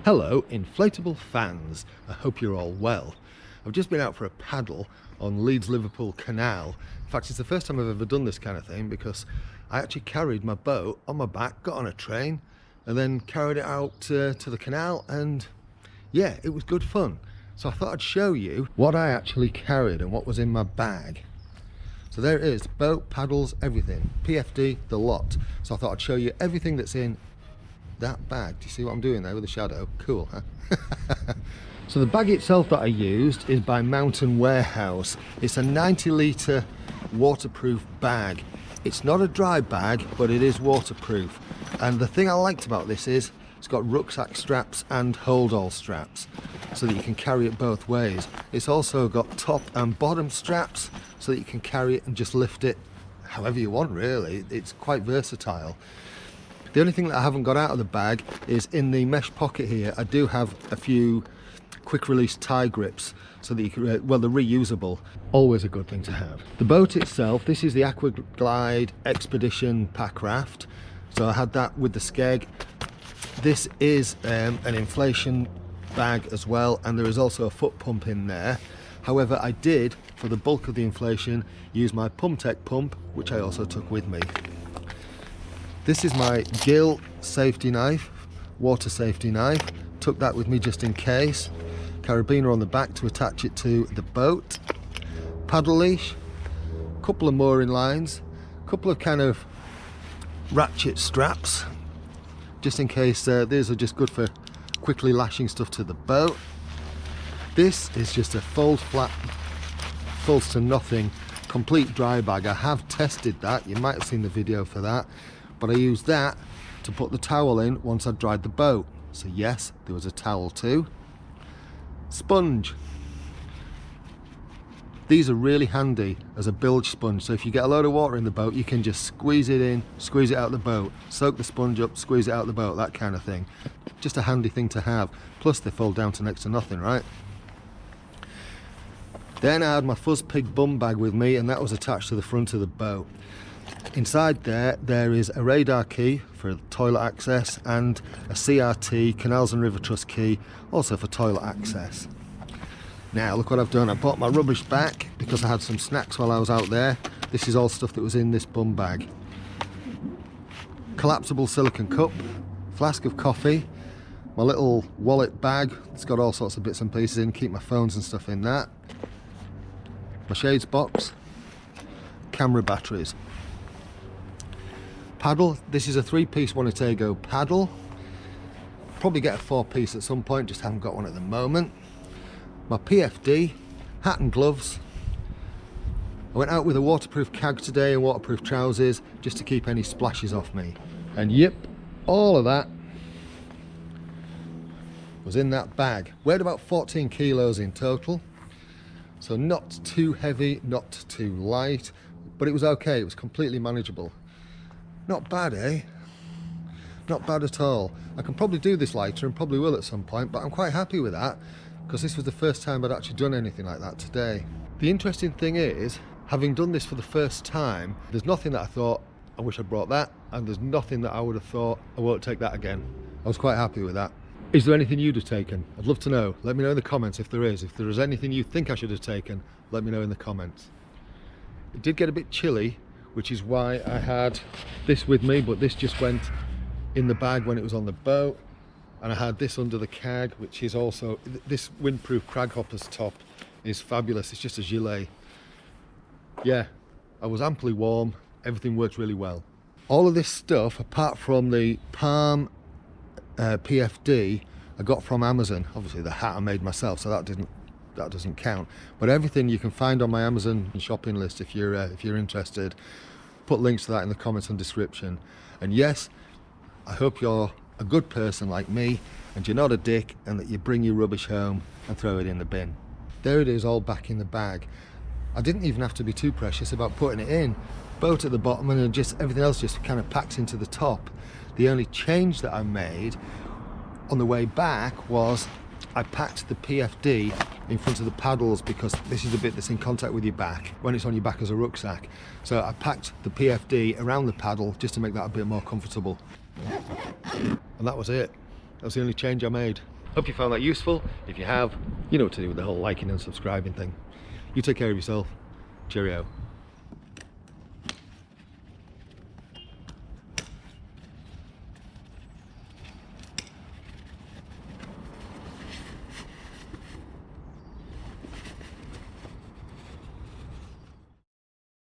Hello, inflatable fans. I hope you're all well. I've just been out for a paddle on Leeds Liverpool canal. In fact, it's the first time I've ever done this kind of thing because I actually carried my boat on my back, got on a train, and then carried it out to the canal, and yeah, it was good fun. So I thought I'd show you what I actually carried and what was in my bag. So there it is, boat, paddles, everything, PFD, the lot. So I thought I'd show you everything that's in that bag. Do you see what I'm doing there with the shadow? Cool, huh? So the bag itself that I used is by Mountain Warehouse. It's a 90 litre waterproof bag. It's not a dry bag, but it is waterproof. And the thing I liked about this is it's got rucksack straps and hold-all straps so that you can carry it both ways. It's also got top and bottom straps so that you can carry it and just lift it however you want, really. It's quite versatile. The only thing that I haven't got out of the bag is in the mesh pocket here. I do have a few quick release tie grips so that you can, well, they're reusable. Always a good thing to have. The boat itself, this is the Aquaglide Expedition Packraft. So I had that with the skeg. This is an inflation bag as well, and there is also a foot pump in there. However, I did, for the bulk of the inflation, use my Pumtec pump, which I also took with me. This is my gill safety knife, water safety knife. Took that with me just in case. Carabiner on the back to attach it to the boat. Paddle leash, couple of mooring lines, couple of kind of ratchet straps, just in case these are just good for quickly lashing stuff to the boat. This is just a fold flat, folds to nothing, complete dry bag. I have tested that, you might have seen the video for that. But I used that to put the towel in once I'd dried the boat. So yes, there was a towel too. Sponge. These are really handy as a bilge sponge. So if you get a load of water in the boat, you can just squeeze it in, squeeze it out the boat, soak the sponge up, squeeze it out the boat, that kind of thing. Just a handy thing to have. Plus they fold down to next to nothing, right? Then I had my Fuzz Pig bum bag with me, and that was attached to the front of the boat. Inside there is a radar key for toilet access and a CRT, Canals and River Trust key, also for toilet access. Now look what I've done, I bought my rubbish back because I had some snacks while I was out there. This is all stuff that was in this bum bag. Collapsible silicone cup, flask of coffee, my little wallet bag, it's got all sorts of bits and pieces in, keep my phones and stuff in that. My shades box, camera batteries. Paddle, this is a 3-piece Wanatego paddle. Probably get a 4-piece at some point, just haven't got one at the moment. My PFD, hat and gloves. I went out with a waterproof cag today and waterproof trousers just to keep any splashes off me. And yep, all of that was in that bag. Weighed about 14 kilos in total. So not too heavy, not too light, but it was okay, it was completely manageable. Not bad, eh? Not bad at all. I can probably do this lighter and probably will at some point, but I'm quite happy with that because this was the first time I'd actually done anything like that today. The interesting thing is, having done this for the first time, there's nothing that I thought, I wish I'd brought that, and there's nothing that I would have thought, I won't take that again. I was quite happy with that. Is there anything you'd have taken? I'd love to know. Let me know in the comments if there is. If there is anything you think I should have taken, let me know in the comments. It did get a bit chilly, which is why I had this with me, but this just went in the bag when it was on the boat. And I had this under the cag, which is also, this windproof Craghopper's top is fabulous. It's just a gilet. Yeah, I was amply warm. Everything worked really well. All of this stuff, apart from the Palm PFD, I got from Amazon. Obviously the hat I made myself, so that doesn't count, but everything you can find on my Amazon shopping list if you're interested. Put links to that in the comments and description. And yes, I hope you're a good person like me and you're not a dick, and that you bring your rubbish home and throw it in the bin. There it is, all back in the bag. I didn't even have to be too precious about putting it in. Boat at the bottom, and then just everything else just kind of packs into the top. The only change that I made on the way back was I packed the PFD in front of the paddles because this is the bit that's in contact with your back when it's on your back as a rucksack. So I packed the PFD around the paddle just to make that a bit more comfortable. And that was it. That was the only change I made. Hope you found that useful. If you have, you know what to do with the whole liking and subscribing thing. You take care of yourself. Cheerio.